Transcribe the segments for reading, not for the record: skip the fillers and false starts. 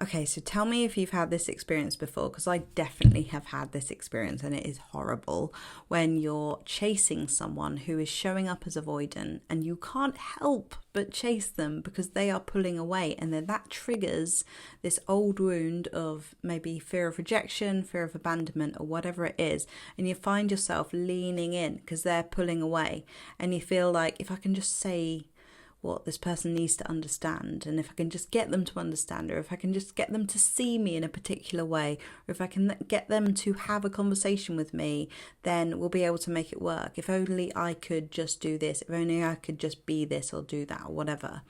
Okay, so tell me if you've had this experience before, because I definitely have had this experience and it is horrible when you're chasing someone who is showing up as avoidant and you can't help but chase them because they are pulling away, and then that triggers this old wound of maybe fear of rejection, fear of abandonment, or whatever it is, and you find yourself leaning in because they're pulling away, and you feel like, if I can just say what this person needs to understand, and if I can just get them to understand, or if I can just get them to see me in a particular way, or if I can get them to have a conversation with me, then we'll be able to make it work. If only I could just do this, if only I could just be this or do that or whatever.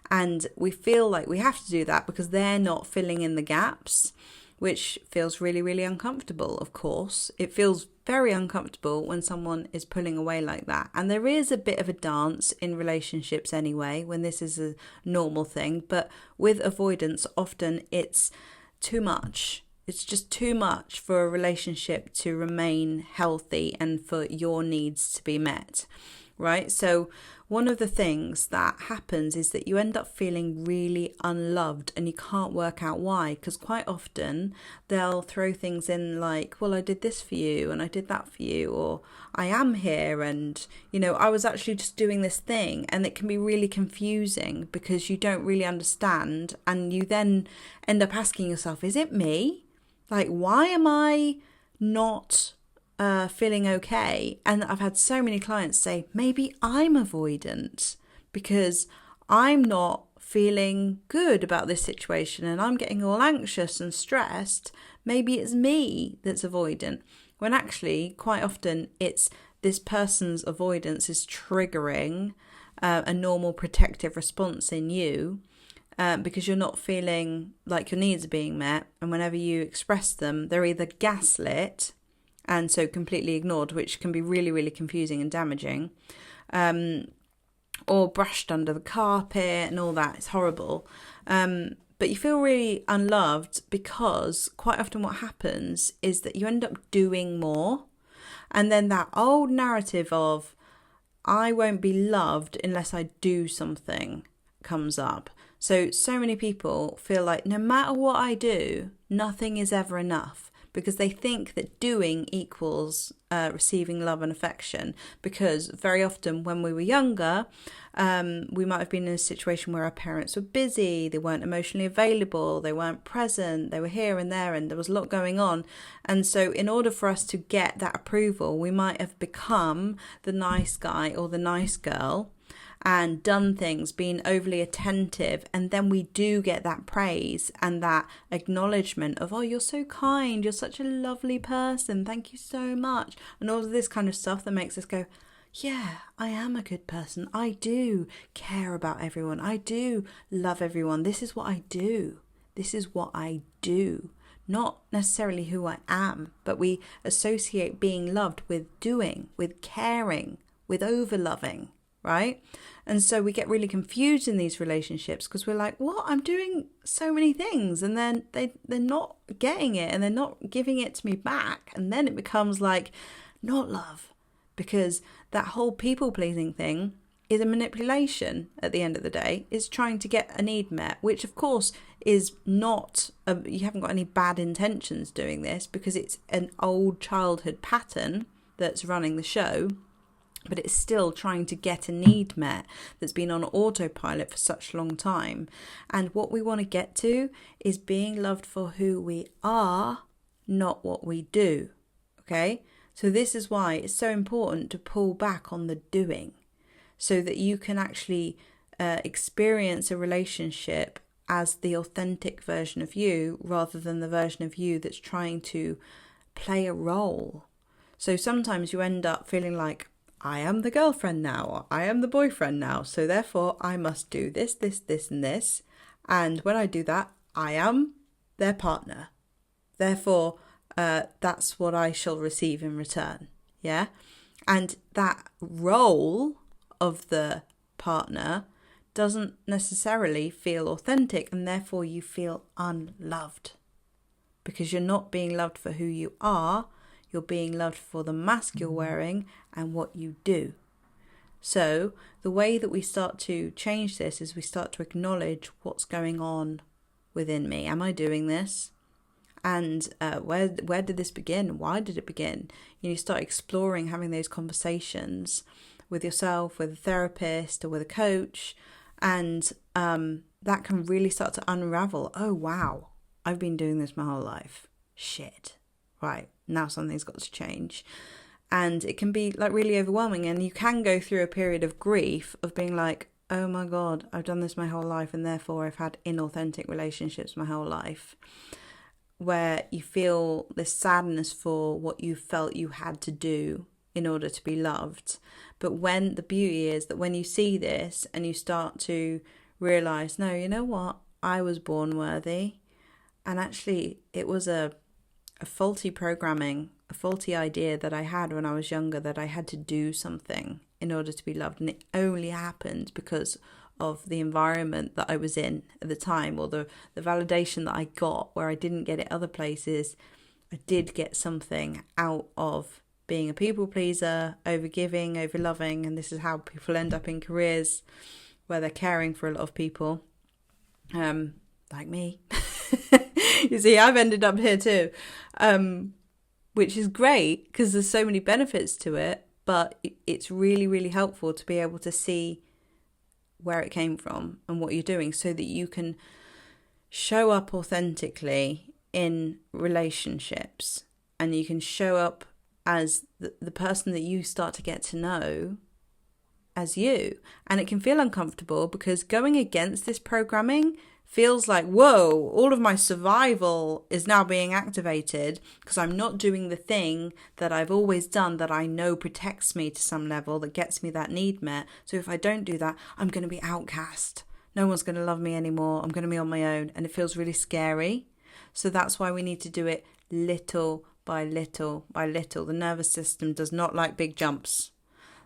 And we feel like we have to do that because they're not filling in the gaps, which feels really, really uncomfortable, of course. It feels very uncomfortable when someone is pulling away like that. And there is a bit of a dance in relationships anyway, when this is a normal thing. But with avoidance, often it's too much. It's just too much for a relationship to remain healthy and for your needs to be met, right? So one of the things that happens is that you end up feeling really unloved, and you can't work out why, because quite often they'll throw things in like, well, I did this for you and I did that for you, or I am here and, I was actually just doing this thing. And it can be really confusing because you don't really understand, and you then end up asking yourself, is it me? Like, why am I not feeling okay? And I've had so many clients say, maybe I'm avoidant because I'm not feeling good about this situation and I'm getting all anxious and stressed. Maybe it's me that's avoidant, when actually quite often it's this person's avoidance is triggering a normal protective response in you, because you're not feeling like your needs are being met. And whenever you express them, they're either gaslit and so completely ignored, which can be really, really confusing and damaging, or brushed under the carpet and all that. It's horrible. But you feel really unloved because quite often what happens is that you end up doing more. And then that old narrative of, I won't be loved unless I do something, comes up. So many people feel like no matter what I do, nothing is ever enough, because they think that doing equals receiving love and affection. Because very often when we were younger, we might have been in a situation where our parents were busy, they weren't emotionally available, they weren't present, they were here and there, and there was a lot going on. And so in order for us to get that approval, we might have become the nice guy or the nice girl and done things, being overly attentive, and then we do get that praise and that acknowledgement of, oh, you're so kind, you're such a lovely person, thank you so much, and all of this kind of stuff that makes us go, yeah, I am a good person, I do care about everyone, I do love everyone, this is what I do, not necessarily who I am. But we associate being loved with doing, with caring, with over-loving, right? And so we get really confused in these relationships because we're like, what? I'm doing so many things, and then they're not getting it and they're not giving it to me back. And then it becomes like not love, because that whole people-pleasing thing is a manipulation at the end of the day. It's trying to get a need met, which of course is not, you haven't got any bad intentions doing this, because it's an old childhood pattern that's running the show. But it's still trying to get a need met that's been on autopilot for such a long time. And what we want to get to is being loved for who we are, not what we do. Okay? So this is why it's so important to pull back on the doing, so that you can actually experience a relationship as the authentic version of you, rather than the version of you that's trying to play a role. So sometimes you end up feeling like, I am the girlfriend now, or I am the boyfriend now, so therefore I must do this, this, this, and this. And when I do that, I am their partner. Therefore, that's what I shall receive in return. Yeah? And that role of the partner doesn't necessarily feel authentic, and therefore you feel unloved, because you're not being loved for who you are. You're being loved for the mask you're wearing and what you do. So the way that we start to change this is we start to acknowledge what's going on within me? Am I doing this? And where did this begin? Why did it begin? You start exploring, having those conversations with yourself, with a therapist or with a coach, and that can really start to unravel. Oh, wow, I've been doing this my whole life. Shit. Right, now something's got to change. And it can be like really overwhelming, and you can go through a period of grief of being like, oh my God, I've done this my whole life, and therefore I've had inauthentic relationships my whole life, where you feel this sadness for what you felt you had to do in order to be loved. But when the beauty is that when you see this and you start to realize, no, you know what, I was born worthy, and actually it was a faulty programming, a faulty idea that I had when I was younger, that I had to do something in order to be loved, and it only happened because of the environment that I was in at the time, or the validation that I got where I didn't get it other places. I did get something out of being a people pleaser, over giving, over loving, and this is how people end up in careers where they're caring for a lot of people, like me. You see, I've ended up here too, which is great because there's so many benefits to it, but it's really, really helpful to be able to see where it came from and what you're doing, so that you can show up authentically in relationships, and you can show up as the person that you start to get to know as you. And it can feel uncomfortable because going against this programming feels like, whoa, all of my survival is now being activated because I'm not doing the thing that I've always done, that I know protects me to some level, that gets me that need met. So if I don't do that, I'm going to be outcast. No one's going to love me anymore. I'm going to be on my own. And it feels really scary. So that's why we need to do it little by little by little. The nervous system does not like big jumps.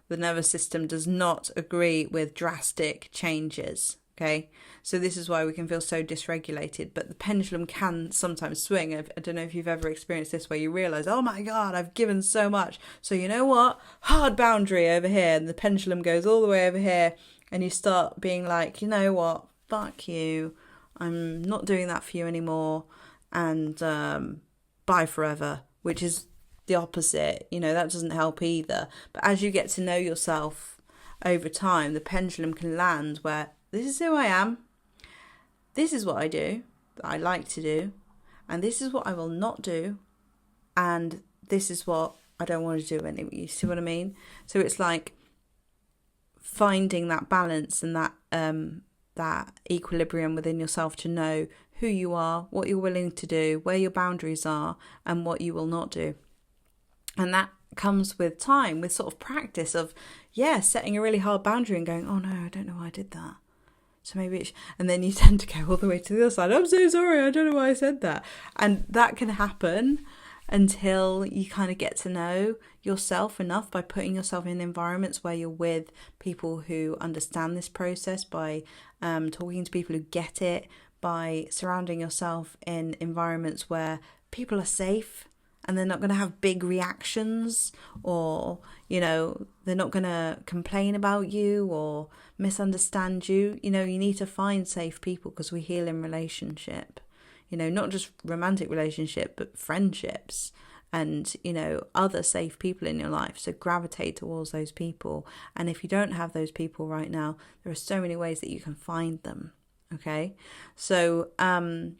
The nervous system does not agree with drastic changes. Okay, so this is why we can feel so dysregulated, but the pendulum can sometimes swing. I don't know if you've ever experienced this, where you realise, oh my God, I've given so much. So you know what? Hard boundary over here, and the pendulum goes all the way over here, and you start being like, you know what? Fuck you. I'm not doing that for you anymore, and bye forever, which is the opposite. That doesn't help either. But as you get to know yourself over time, the pendulum can land where this is who I am, this is what I do, that I like to do, and this is what I will not do, and this is what I don't want to do anymore. You see what I mean? So it's like finding that balance and that equilibrium within yourself to know who you are, what you're willing to do, where your boundaries are, and what you will not do. And that comes with time, with sort of practice of, setting a really hard boundary and going, oh no, I don't know why I did that. So maybe and then you tend to go all the way to the other side. I'm so sorry, I don't know why I said that. And that can happen until you kind of get to know yourself enough by putting yourself in environments where you're with people who understand this process, by talking to people who get it, by surrounding yourself in environments where people are safe and they're not going to have big reactions, or, they're not going to complain about you or misunderstand you. You need to find safe people, because we heal in relationship, not just romantic relationship, but friendships and, other safe people in your life. So gravitate towards those people. And if you don't have those people right now, there are so many ways that you can find them. Okay. So, I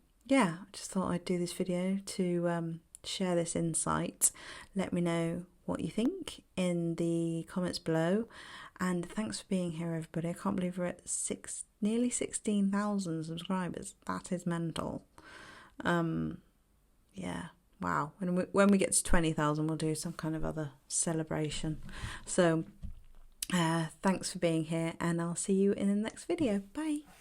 just thought I'd do this video to, share this insight. Let me know what you think in the comments below, and thanks for being here, everybody. I can't believe we're at nearly 16,000 subscribers. That is mental. Wow. When we get to 20,000, we'll do some kind of other celebration. So thanks for being here, and I'll see you in the next video. Bye.